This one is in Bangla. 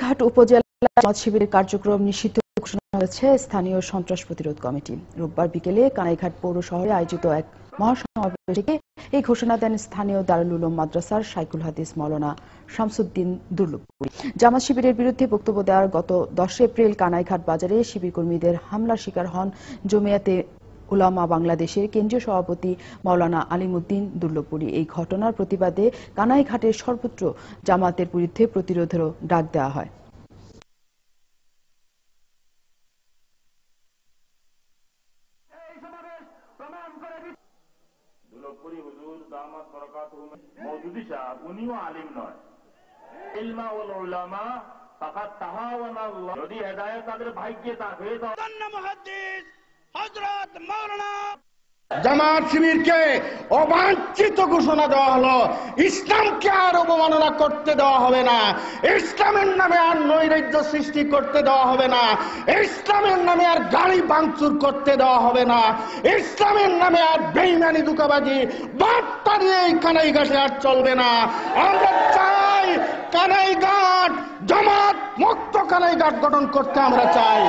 ঘাট উপজেলা জামাত শিবিরের কার্যক্রম নিষিদ্ধ ঘোষণা করেছে স্থানীয় সন্ত্রাস প্রতিরোধ কমিটি। রোববার বিকেলে কানাইঘাট পৌর শহরে আয়োজিত এক মহাসমাবেশে এই ঘোষণা দেন স্থানীয় দারুল উলুম মাদ্রাসার শাইখুল হাদিস মাওলানা শামসুদ্দিন দুর্লভপুরী। জামাত শিবিরের বিরুদ্ধে বক্তব্য দেওয়ার গত 10 এপ্রিল কানাইঘাট বাজারে শিবির কর্মীদের হামলার শিকার হন জমিয়াতে উলামা বাংলাদেশের কেন্দ্রীয় সভাপতি মাওলানা আলিমুদ্দিন দুর্লভপুরী। এই ঘটনার প্রতিবাদে কানাইঘাটের সর্বত্র জামাতের বিরুদ্ধে প্রতিরোধেরও ডাক দেওয়া হয়। দুর্লভপুরী হুজুর দামাত বরকাতুহু মওজুদি সাহেব উনিও আলিম নয়, ইলমা ওয়াল উলামা ফাকাত তাহাওয়ানাল্লাহ। যদি হেদায়েত তাদের ভাগ্যে থাকে তো মুহাদ্দিস হযরত মাওলানা জামাত শিবিরকে অবাঞ্ছিত ঘোষণা দেওয়া হলো। ইসলামকে আর অবমাননা করতে দেওয়া হবে না, ইসলামের নামে আর নৈরাজ্য সৃষ্টি করতে দেওয়া হবে না, ইসলামের নামে আর গাড়ি ভাঙচুর করতে দেওয়া হবে না, ইসলামের নামে আর বেঈমানি ধোঁকাবাজি বার্তা দিয়ে এই কানাইঘাটে আর চলবে না। আমরা চাই কানাইঘাট জামাত মুক্ত কানাইঘাট গঠন করতে আমরা চাই।